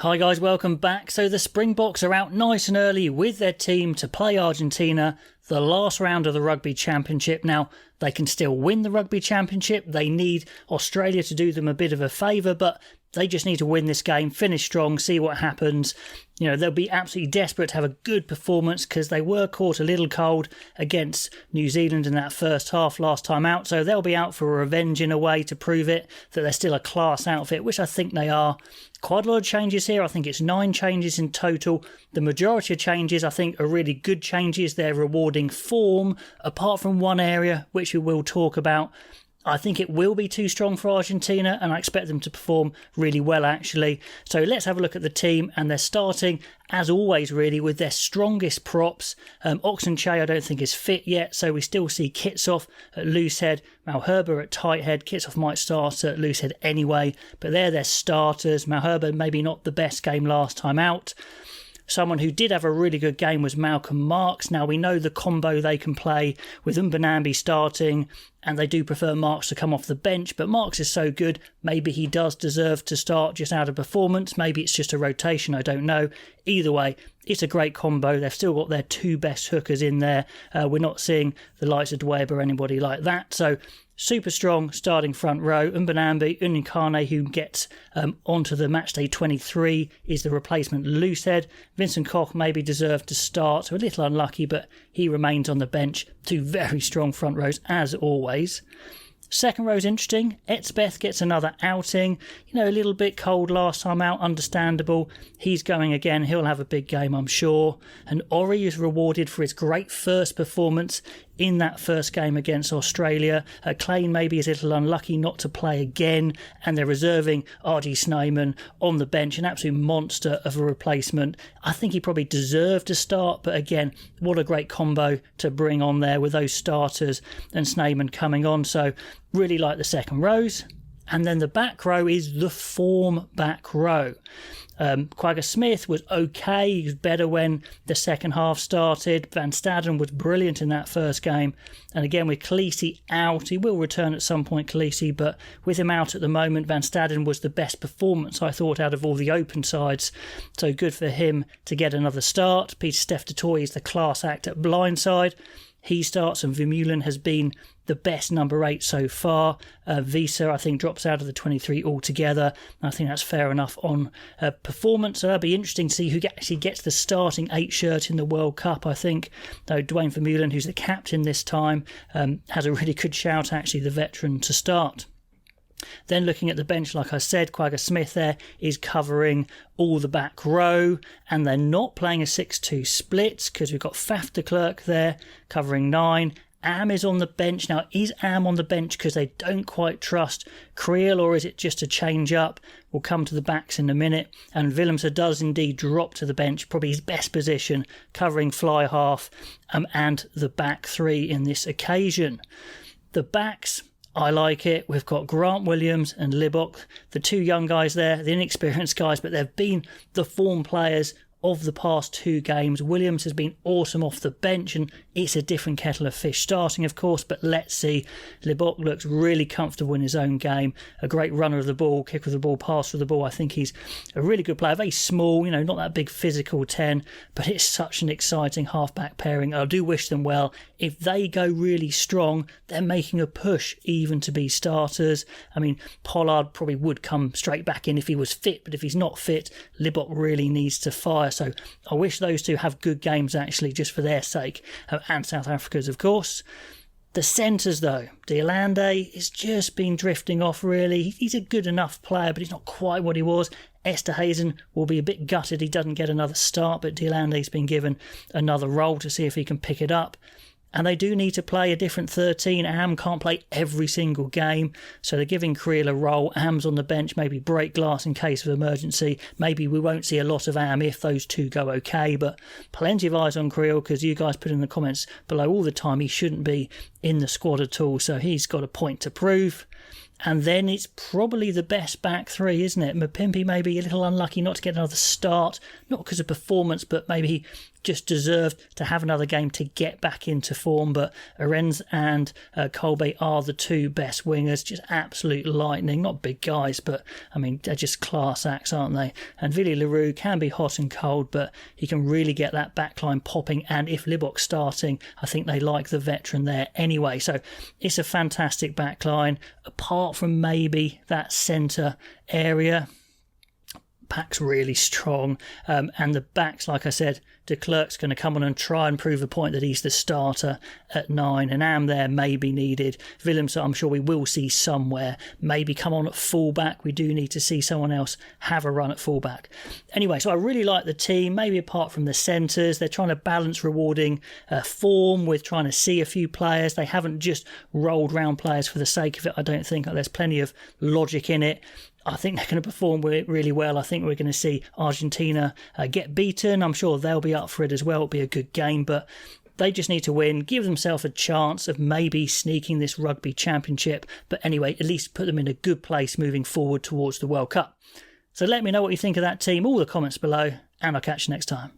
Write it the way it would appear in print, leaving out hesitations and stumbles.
Hi guys, welcome back. So the Springboks are out nice and early with their team to play Argentina, the last round of the Rugby Championship. Now, they can still win the Rugby Championship. They need Australia to do them a bit of a favour, but they just need to win this game, finish strong, see what happens. You know, they'll be absolutely desperate to have a good performance because they were caught a little cold against New Zealand in that first half last time out. So they'll be out for revenge in a way to prove it, that they're still a class outfit, which I think they are. Quite a lot of changes here. I think it's 9 changes in total. The majority of changes I think are really good changes. They're rewarding form, apart from one area, which we will talk about. I think it will be too strong for Argentina, and I expect them to perform really well, actually. So let's have a look at the team, and they're starting, as always, really, with their strongest props. Oxenche, I don't think, is fit yet, so we still see Kitshoff at loose head, Malherbe at tight head. Kitshoff might start at loose head anyway, but they're their starters. Malherbe maybe not the best game last time out. Someone who did have a really good game was Malcolm Marks. Now, we know the combo they can play with Mbonambi starting, and they do prefer Marks to come off the bench, but Marks is so good, maybe he does deserve to start just out of performance. Maybe it's just a rotation, I don't know. Either way, it's a great combo. They've still got their 2 best hookers in there. We're not seeing the likes of Dweb or anybody like that. So, super strong starting front row. Mbonambi, Unikane, who gets onto the matchday 23, is the replacement loosehead. Vincent Koch maybe deserved to start, so a little unlucky, but he remains on the bench. 2 very strong front rows, as always. Second row is interesting. Etzbeth gets another outing. You know, a little bit cold last time out, understandable. He's going again. He'll have a big game, I'm sure. And Ori is rewarded for his great first performance in that first game against Australia. Klein maybe is a little unlucky not to play again, and they're reserving R.G. Snyman on the bench, an absolute monster of a replacement. I think he probably deserved to start, but again, what a great combo to bring on there with those starters and Snyman coming on. So really like the second rows. And then the back row is the form back row. Quagga Smith was okay. He was better when the second half started. Van Staden was brilliant in that first game. And again, with Khaleesi out, he will return at some point, Khaleesi, but with him out at the moment, Van Staden was the best performance, I thought, out of all the open sides. So good for him to get another start. Peter Steph Toy is the class act at blindside. He starts, and Vermeulen has been the best number 8 so far. Visa, I think, drops out of the 23 altogether. I think that's fair enough on performance. So that'll be interesting to see who actually gets the starting 8 shirt in the World Cup, I think. Though Dwayne Vermeulen, who's the captain this time, has a really good shout, actually, the veteran, to start. Then looking at the bench, like I said, Quagga Smith there is covering all the back row, and they're not playing a 6-2 split because we've got Faf de Klerk there covering 9. Am is on the bench. Now, is Am on the bench because they don't quite trust Creel, or is it just a change up? We'll come to the backs in a minute. And Willemse does indeed drop to the bench, probably his best position, covering fly half and the back 3 in this occasion. The backs, I like it. We've got Grant Williams and Libbok, the 2 young guys there, the inexperienced guys, but they've been the form players of the past 2 games. Williams has been awesome off the bench, and it's a different kettle of fish starting, of course, but let's see. Libbok looks really comfortable in his own game. A great runner of the ball, kick of the ball, pass of the ball. I think he's a really good player. Very small, you know, not that big physical 10, but it's such an exciting half-back pairing. I do wish them well. If they go really strong, they're making a push even to be starters. I mean, Pollard probably would come straight back in if he was fit, but if he's not fit, Libbok really needs to fire. So I wish those 2 have good games, actually, just for their sake, and South Africa's, of course. The centres, though, De Allende has just been drifting off, really. He's a good enough player, but he's not quite what he was. Esterhazen will be a bit gutted he doesn't get another start, but De Allende's been given another role to see if he can pick it up. And they do need to play a different 13. Am can't play every single game, so they're giving Creel a role. Am's on the bench, maybe break glass in case of emergency. Maybe we won't see a lot of Am if those 2 go okay, but plenty of eyes on Creel, because you guys put in the comments below all the time he shouldn't be in the squad at all, so he's got a point to prove. And then it's probably the best back 3, isn't it? Mapimpi maybe a little unlucky not to get another start, not because of performance, but maybe he just deserved to have another game to get back into form. But Arends and Colby are the two best wingers, just absolute lightning. Not big guys, but I mean, they're just class acts, aren't they? And Villiers Leroux can be hot and cold, but he can really get that backline popping. And if Libbok's starting, I think they like the veteran there anyway. So it's a fantastic backline, apart from maybe that centre area. Pack's really strong, and the backs, like I said, de Klerk's going to come on and try and prove a point that he's the starter at 9, and Am there may be needed. Willems, I'm sure we will see somewhere, maybe come on at fullback. We do need to see someone else have a run at fullback. Anyway, so I really like the team, maybe apart from the centres. They're trying to balance rewarding form with trying to see a few players. They haven't just rolled round players for the sake of it. I don't think there's plenty of logic in it. I think they're going to perform really well. I think we're going to see Argentina get beaten. I'm sure they'll be up for it as well. It'll be a good game, but they just need to win, give themselves a chance of maybe sneaking this rugby championship. But anyway, at least put them in a good place moving forward towards the World Cup. So let me know what you think of that team, all the comments below, and I'll catch you next time.